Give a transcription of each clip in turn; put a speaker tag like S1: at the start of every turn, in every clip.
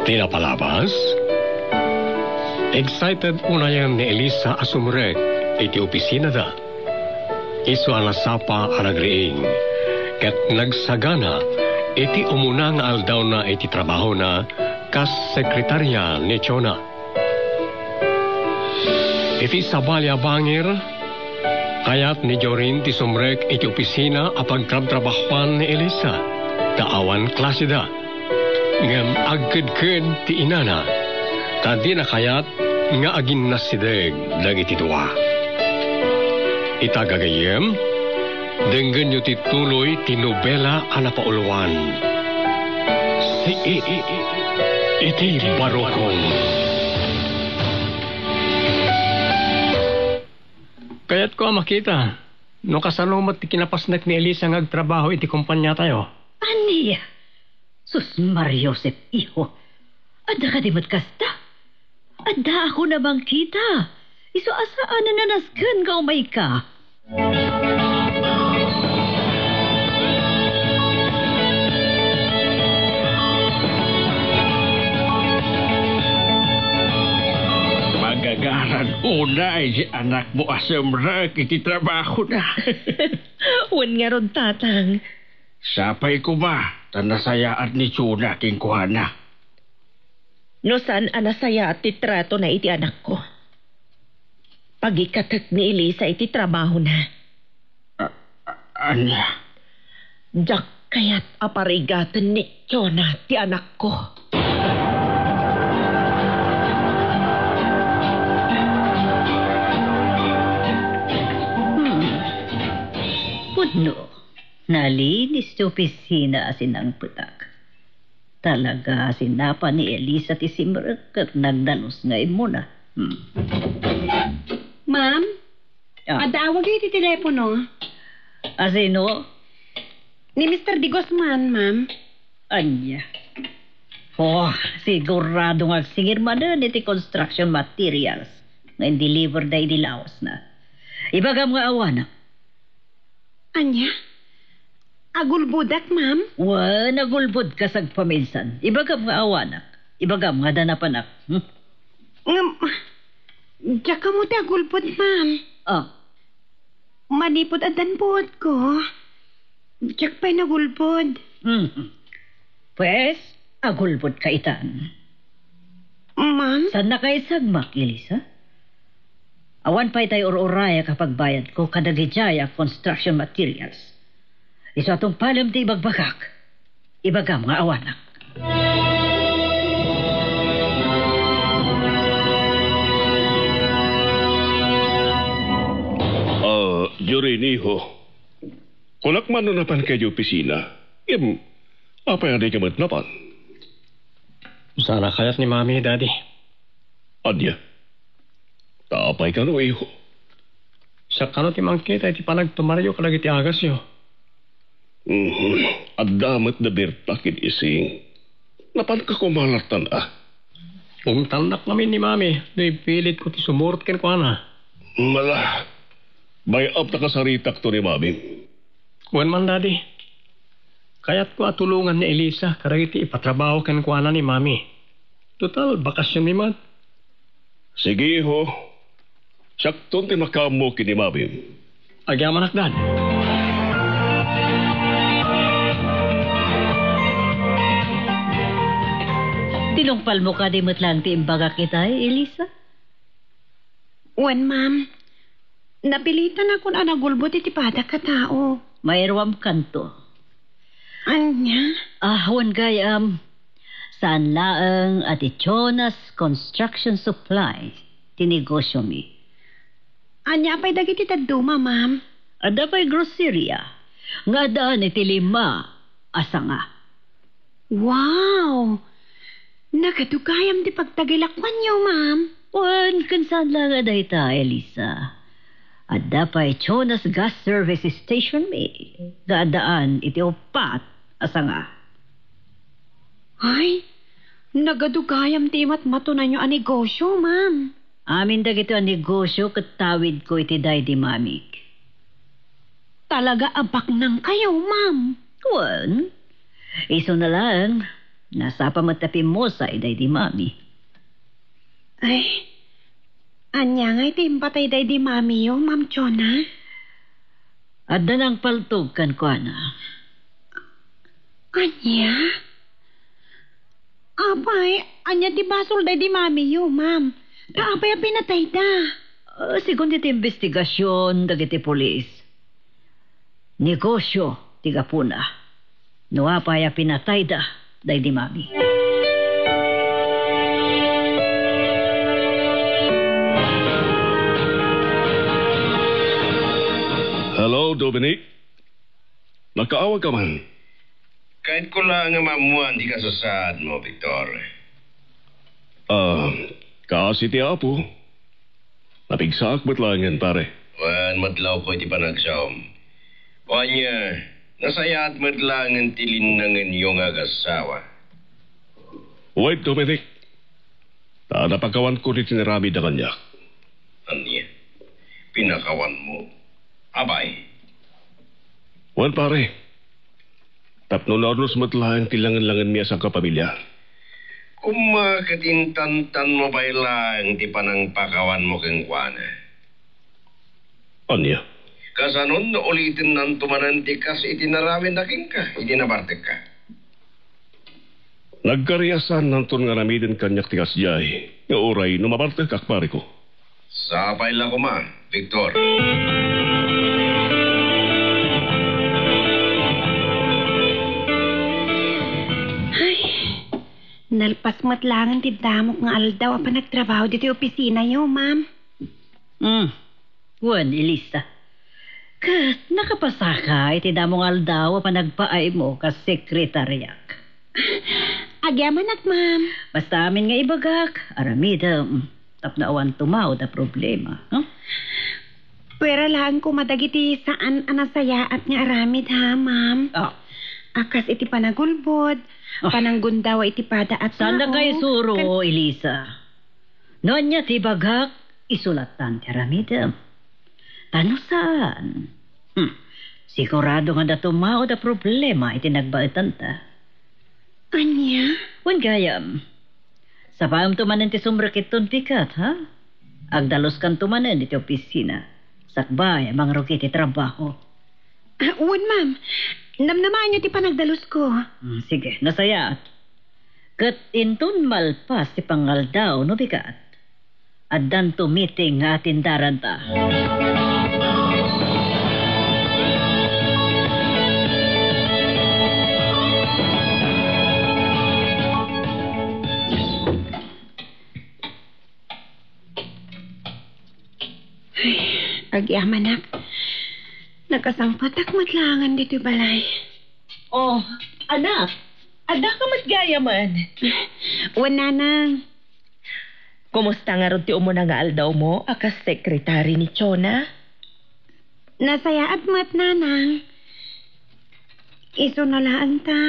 S1: Tinapalabas? Excited unayan ni Elisa asumrek iti opisina da. Isu alasapa anagriing. Ket nagsagana iti umuna nga aldaw na iti trabaho na kas sekretarya ni Chona. Iti sabalya bangir, kayat ni Jorin ti sumrek iti opisina apag trabahuan ni Elisa. Taawan klase da. Ngam agkid-kid ti inana. Tadi na kayat nga agin nasideg dagiti dua. Itagagayem, denggan nyo tituloy ti nobela anapauluan. Iti barokong. Kaya't ko makita, no kasalumot ti kinapasnak ni Elisa ng agtrabaho iti kumpanya tayo.
S2: Aniya? Sus Mariosep, iho. Ada ka di matkasta? Ada ako na bang kita? Iso asaan na nanaskan ka umay ka?
S3: Magagaran unay si anak mo asamrak iti trabaho na.
S2: Wan nga ron tatang.
S3: Sapay ko ba? Tanasayaan ni Chuna king kuhana.
S2: No saan anasaya at titrato na iti anak ko? Pagikatak ni Elisa iti trabaho na.
S3: Anya?
S2: Jak kaya't aparigatan ni Chona ti anak ko. Puno. Nalinis sa opisina asin ang putak. Talaga sinapa ni Elisa ti simrek kat nagdalos nga imuna.
S4: Ma'am? Adawag iti telepono.
S2: Asino?
S4: Ni Mr. De Guzman, ma'am.
S2: Anya. Oh, sigurado nga singir man iti construction materials nga deliver day di laos na. Ibagam nga awana.
S4: Anya? Agulbudak, ma'am?
S2: Nagulbud ka sag paminsan. Ibagam nga awanak. Ibagam nga danapanak.
S4: Diyak ka mo ti agulbud, ma'am. Manipod at danpod ko. Diyak pa'y nagulbud.
S2: Pues, agulbud ka itan.
S4: Ma'am?
S2: Saan na kayo sagmak, Elisa? Awan pa'y tayo ururaya kapag bayad ko kadagijaya construction materials. Iso atong palam ti ibagbagak. Ibagam nga awanak.
S5: Joriniho, kulak man napan kayo opisina. Apa yang di kamat napan?
S1: Sana kayat ni Mami, Daddy.
S5: Adya, tapay ka no, iho.
S1: Sa kano ti mangkita iti panagtumaryo kalagi ti agas yo.
S5: Adamat na bertakid ising. Napan ka kumalatan ah.
S1: Umtalnak namin ni Mami. Do'y pilit ko ti sumurot ken ko ana.
S5: Mala, bay up na kasaritak to ni Mami.
S1: Wan man, Daddy. Kaya't ko atulungan ni Elisa karagiti ipatrabaho ken ko ana ni Mami. Total, bakasyon ni Mat.
S5: Sige ho. Sakton ti makamo kini Mami.
S1: Agyaman akdan.
S2: Tinungpal mo ka di matlang ti imbaga kita, Elisa?
S4: Wan, ma'am. Napilitan ako na nagulbud iti padak ka tao.
S2: Mayroam kanto.
S4: Anya?
S2: Wan gayam. Saan laang ati Jonas Construction Supply tinegosyo mi.
S4: Anya pa'y dagiti taduma, ma'am.
S2: Ada pa'y groceria. Nga daan iti 5 asa nga.
S4: Wow! Nakadugayam di pagtagilakwan niyo, ma'am.
S2: Wan, kansan lang aday ta, Elisa. Ada pa'y Jonas Gas Service Station mi. Gaadaan iti 4 asa nga.
S4: Ay, nagadugayam ti matmatunan nyo ang negosyo, ma'am.
S2: Amin dagito ang negosyo katawid ko iti day di mamik.
S4: Talaga abak nang kayo, ma'am.
S2: Wan, iso na lang. Nasa pamatapi mo sa iday di mami.
S4: Ay, anya nga iti impatay day di mami yo, Ma'am Chona.
S2: At danang paltog kan ko na.
S4: Anya? Abay, anya di basol day di mami yo, ma'am. Kaapay a pinatay da.
S2: Sigun iti investigasyon dagiti polis. Negosyo, tiga puna. Nuapay a pinatay da, day di mami.
S5: Hello, Dominic. Nakaawag ka man.
S6: Kahit ko lang nga mamuan, di ka sasad mo, Victor.
S5: Kasi ti Apo. Napigsaak ba't lang yan, pare?
S6: Wan, madlaw ko iti panagsaom. Wanya, nasayaat madlang ang tilinangan yung agasawa.
S5: Wait, Dominic. Napagawan ko ni tinarami na kanya.
S6: Anya, pinakawan mo. Abay.
S5: Wan, pare. Tapno na ornos matlahan kailangan-langan niya sa kapamilya.
S6: Kung makatintantan mo ba lang ti panang pakawan mo kang kwana.
S5: Anya?
S6: Kasanon na ulitin ng tumananti kas itinarawin na king ka, itinabartek ka.
S5: Nagkariasan ng nga namidin kanyak tigas jay. Nga oray, numabarte kak pare ko.
S6: Sapay lang ko ma, Victor.
S4: Nalpas matlangan ti damok nga aldaw apa nagtrabaho dito opisina yo, ma'am.
S2: Wan, Elisa. Kat nakapasa ka, iti damong aldaw pa nagpaay mo ka sekretaryak.
S4: Agyaman at, ma'am.
S2: Basta amin nga ibagak, aramida, tapnaawan tumaw da problema. Huh?
S4: Pero lang ko madagiti saan anasaya at nga aramid ha, ma'am.
S2: Oh.
S4: Akas iti panagulbod, pananggundawa iti pada at
S2: Saan na kayo suro, Elisa? Noon niya tibagak, isulatan ti aramida. Tano saan? Sigurado nga da tumaw da problema iti nagbaitan ta.
S4: Anya?
S2: Wan gayam. Sa paam tumanen ti sumrakiton pikat, ha? Agdalos kan tumanen iti opisina. Sakbay, amang rugi ti trabaho.
S4: Wan, ma'am. Namnamaan niyo ti panagdalos ko.
S2: Sige, nasayat. Kat intun malpas ti pangaldaw, no bigat. Addan to meeting nga atindaran ta.
S4: Agyaman, nakasampatak matlangan dito balay.
S7: Oh, anak. Ada ka matgaya man.
S4: Wala na.
S7: Kumusta nga ron ti umuna nga aldaw mo, akas sekretary ni Chona?
S4: Nasaya at mat nanang. Iso na laan ta.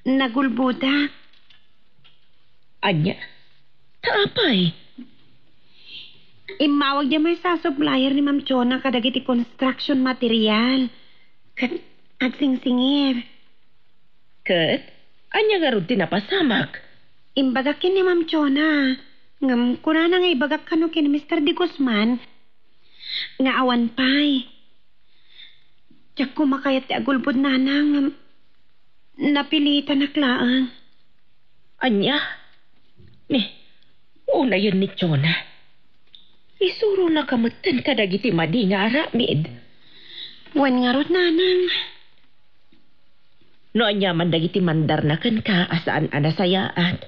S4: Nagulbuda.
S7: Anya? Taapay.
S4: Imawag niya may sa supplier ni Ma'am Chona kadagiti construction material. Agsingsingir.
S7: Kat? Anya nga ron tinapasamak?
S4: Imbagakin ni Ma'am Chona. Ngam kurana nga ibagak kano kin Mr. Di Guzman. Nga awan pay. Tiyak kumakayat ti agulbod nanang. Napilitan na klaang.
S7: Anya? Una yun ni Chona. Isuro na kamutan kadagiti madi nga aramid.
S4: Wan nga rot nanang.
S7: No anya man dagiti mandar na kan ka asaan anasayaan.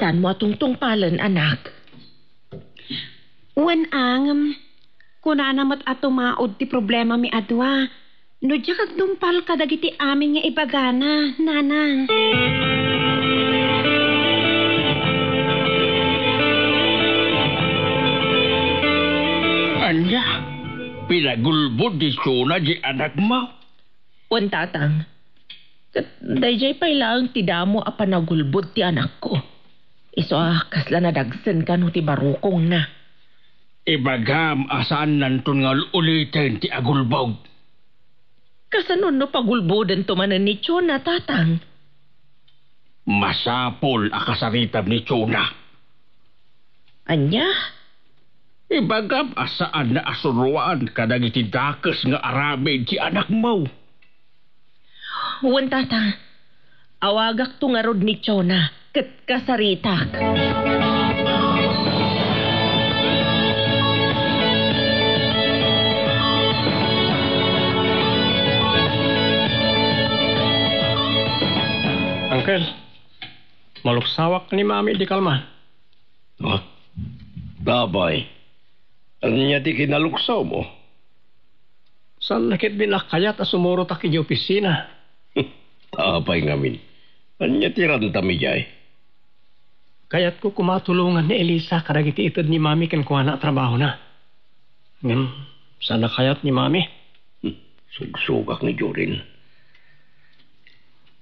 S7: Saan mo atong tungpalan, anak?
S4: Wan ang. Kunana mat atumaod ti problema mi adwa. No diya kag tumpal kadagiti amin nga ibagana, nanang.
S3: Anya, pinagulbod di Chona di anak mo.
S7: Wan tatang. Dayjay pay lang ti damo a panagulbod ti anak ko. Iso kasla na dagsen ka no ti barukong na.
S3: Ibagam asaan nanton nga ulitin ti agulbog.
S7: Kasanon no pagulbodan to manan ni Chona, tatang.
S3: Masapol akasaritab ni Chona.
S7: Anya?
S3: Ibagam asaan na asuruan kadang itidakes nga aramid si anak mo.
S7: Huwag tatang. Awagak to nga rod ni Chona. Kat kasaritak.
S1: Uncle, maluksawak ni Mami di kalman.
S6: Oh, babay. Ano niya di kinaluksaw mo?
S1: San nakit binakayat at sumuro ta kini opisina.
S6: Tapay ngamin. Ano niya tiranta mi jay?
S1: Kayat ko kumatulungan ni Elisa kadagiti itod ni Mami kan kuha na trabaho na. Sana kayat ni Mami.
S6: Sugsugak ni Jorin.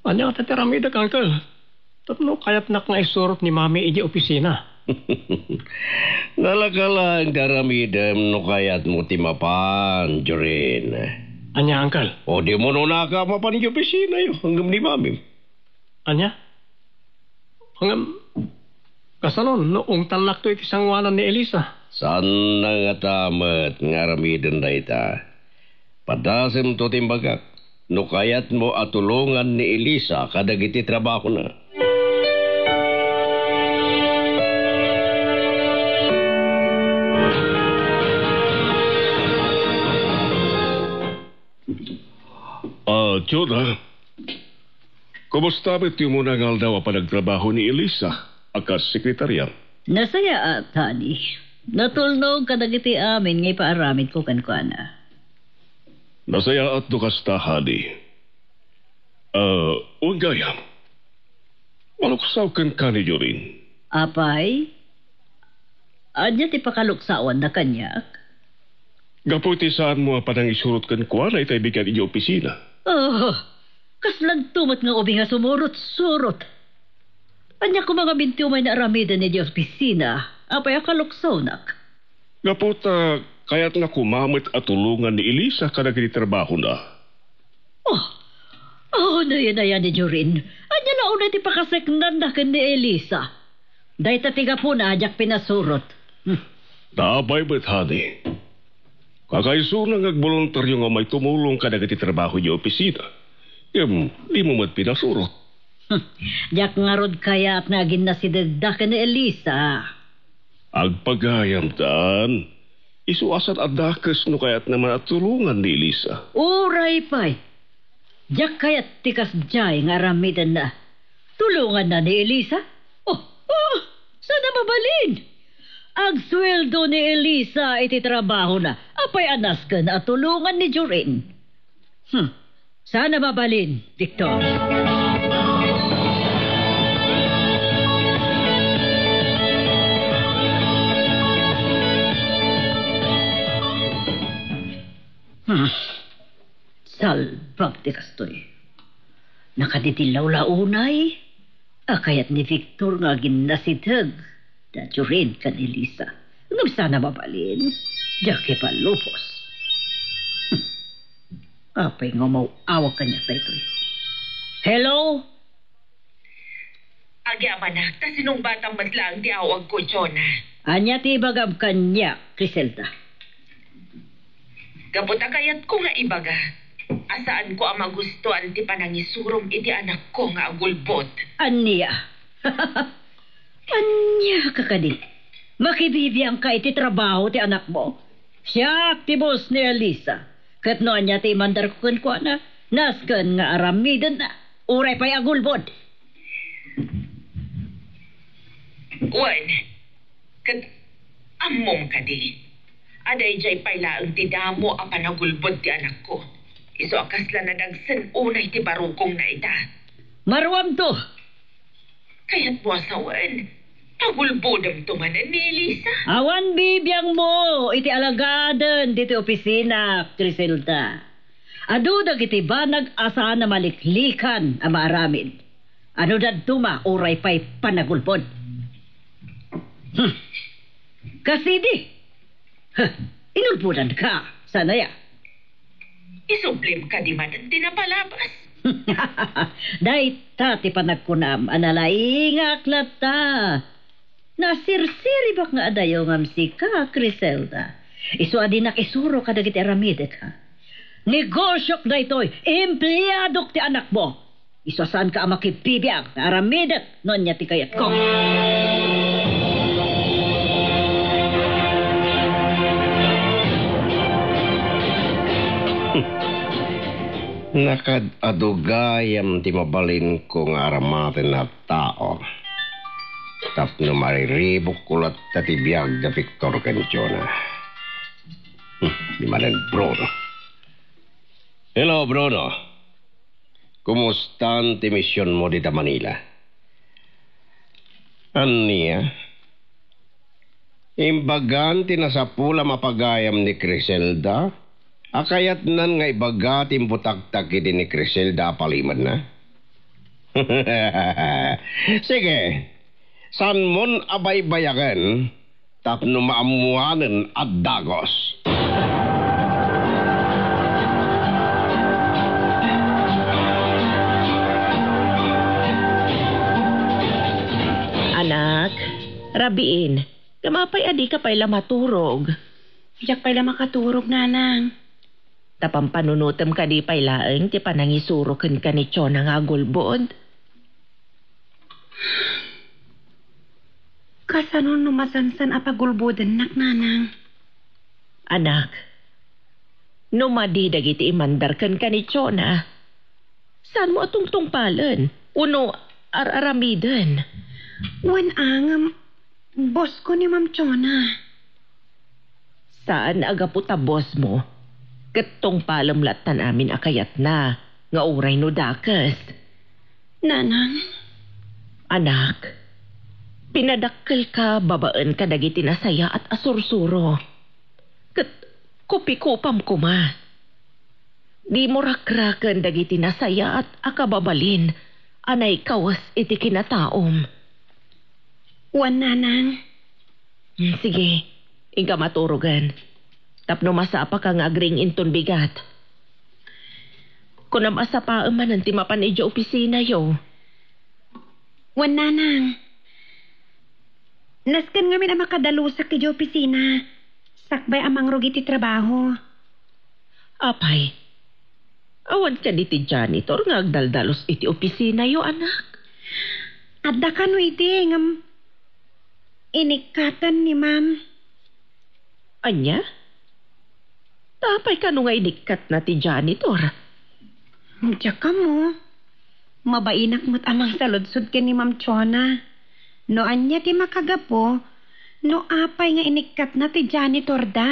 S1: Ano ka tatiramidak, Uncle? Tapno kayat nak nga isurot ni Mami iji opisina.
S6: Nalakala ang daramidem no kayat mo timapan, Jorin.
S1: Anya, Uncle?
S6: O di mo no nakamapan yung opisina yun hanggang ni Mami.
S1: Anya? Hanggang... Kasanon, noong talak to itisangwanan ni Elisa.
S6: Sana nga tamat nga ramiden da ita. Padasem to timbagak. No kayat mo atulungan ni Elisa kadagiti trabaho na.
S5: Chona. Kumusta bit yung muna ngal daw pa nagtrabaho ni Elisa, akas sekretarya?
S2: Nasaya at, honey. Natulnog kadagiti amin ngay paaramid ko kankwana.
S5: Nasaya at dukas tahani. Ungayam. Maluksaw kan kanyo rin.
S2: Apay? Anya ti pakaluksawan na kanyak?
S5: Gaputi saan mo padang isurot kan kwa na itay bigyan inyo opisina?
S2: Oh, kaslang tumat nga ubi nga sumurot-surot. Anya ko mga binti umay na aramidan ni Diyos pisina, apay akaluksaw nak.
S5: Gaputa, kaya't nga kumamit at tulungan ni Elisa kadagiti trabaho na.
S2: Na yan ni Jorin. Anya na unay ti pakaseknan na kan ni Elisa. Dahi tatiga po na ajak pinasurot.
S5: Dabay ba't, honey? Kakaiso na ngagbolontaryo nga may tumulong kadagiti trabaho niyo opisina. Di mo mat pinasurot.
S2: Diyak nga rod kaya at nagin na si dagdakan ni Elisa.
S5: Agpagayam dan. Isuasat at dakes no kaya't naman at tulungan ni Elisa.
S2: Uray pay. Diyak kaya't tikas jay nga ramidan na. Tulungan na ni Elisa? Sana mabalin? Ang sweldo ni Elisa iti trabaho na. Apay anas ka na at tulungan ni Jorin. Sana mabalin, Victor. Salbag ti kastoy. Nakaditilaw launay. Akayat ni Victor nga ginnasidhag. Da Jorin kan Elisa. Ngam sana mabalin. Jake pa lupos. Apay nga mauawag kanya tayo. Hello?
S7: Agyaman na, ta sinong batang matlang ti awag ko, Chona.
S2: Anya ti ibagam kanya, Criselda.
S7: Kaputa kayat ko nga ibaga. Asaan ko ang magustuhan ti panangisurom iti anak ko nga agulbot.
S2: Anya? Anya kakadit. Makibibiyang ka iti trabaho ti anak mo. Siya ti boss ni Elisa. Kat no anya ti mandar ko na. Naskan nga aramidan na. Uray pa'y agulbot.
S7: Wan, kat amom ka di. Aday jay pala ang tidamo ang panagulbot ti anak ko. Iso akas lang na dagsan unay ti barukong na ita.
S2: Marwam to.
S7: Kaya't mo asawan. Pagulbodam tumanan ni Elisa.
S2: Awan bibiyang mo. Iti alagadan diti opisina, Criselda. Adudag iti banag asaan na maliklikan ang maaramid. Ano daduma uray pa'y panagulbod. Kasidi. Inulpudan ka. Sana ya.
S7: Isublim ka di man ang tinapalabas.
S2: Dahita ti panagkunam, analaingak lata. Nasirsiri bak nga adayo ngam si ka, Criselda. Iso adi nakisuro ka dagiti aramidek ha. Negosyok na ito'y empleyadok ti anak mo. Iso saan ka makipibiyag na aramidek non niya ti kayat ko.
S6: Nakadadugayam ti mabalin ko nga aramatin na tao. Tapno mariribok kulat na tibiyag da Victor Canchona. Di manan Bruno. Hello, Bruno. Kumusta ti misyon mo dita Manila? Aniya? Imbagan ti nasapula mapagayam ni Criselda? Akayat nan nga ibagatim butak-tak iti ni Criselda paliman na? Sige. San mon abay-bayagan tapno maamuanan at dagos.
S7: Anak, rabiin, kamapay adi ka pa'y maturog.
S4: Diyak pa'y makaturog, nanang.
S7: Tapang panunutem ka di pa'y laeng, ti panangisurokin ka ni Chona nga gulbod.
S4: Kasano numasansan apagulbudan nak, nanang?
S7: Anak, numadi dagiti imandarkan ka ni Chona. Saan mo atong tungpalan? Uno, araramiden.
S4: Wan ang, boss ko ni Ma'am Chona.
S7: Saan agaputa boss mo? Katong palamlatan amin akayat na, nga uray no dakas.
S4: Nanang?
S7: Anak, pinadakkel ka, babaan ka dagiti nasaya at asursuro. Kat kupikupam kuma. Di mo rakrakan dagiti nasaya at akababalin, anay kawas iti kinataom.
S4: Wan, nanang.
S7: Sige, ika maturugan. Tapno masapa ka nga agring inton bigat. Kung namasapa man ang timapan ija opisina yo.
S4: Wan, nanang. Naskan nga min ang makadalusak ija opisina. Sakbay amang rugi ti trabaho.
S7: Apay, awan ka di ti janitor nga agdaldalos iti opisina yo, anak.
S4: Adda ka no iti ngam inikatan ni ma'am.
S7: Anya? Tapay ka no nga inikat na ti janitor.
S4: Diyak ka mo. Mabainak mo't amang saludsod ka ni Ma'am Chona. No anya ti makagapo, no apay nga inikat na ti janitor da.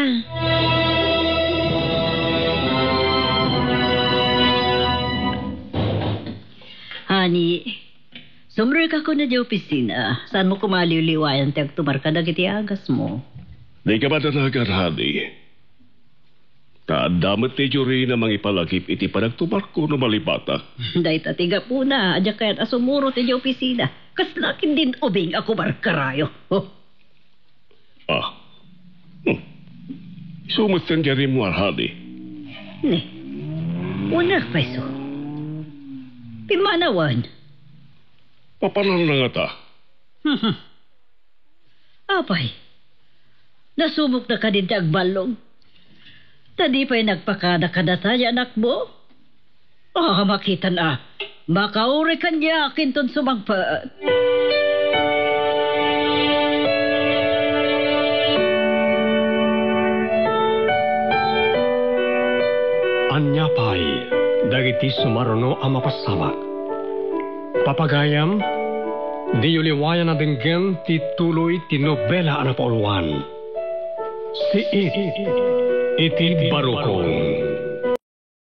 S2: Hani, sumroy ka ko na di opisina. Saan mo kumaliwliwayan ti agtumar ka dagiti agas mo?
S5: Di ka ba tanagan, Hani? Taadamat ti Juri na mangipalagip iti panagtumar ko na malipatak.
S2: Dahil tatiga po na, adya kaya't asumuro ti di opisina. Kaslakin din ubing ako markarayo. Oh.
S5: Sumutan ka rin mo, Hani.
S2: Ne, unak pa iso. Pimanawan.
S5: Papanan na nga ta.
S2: Apay, nasubok na ka din ti agbalong. Tadi pa'y nagpakada-kada tayo, anak mo. Makita na. Makauri ka niya kinton sumagpaat.
S1: Anya pa'y dagiti sumaruno ang mapasamak. Papagayam, di yuliwayan na dinggan ti tuloy ti nobela ang napauluan. Si iti barukong.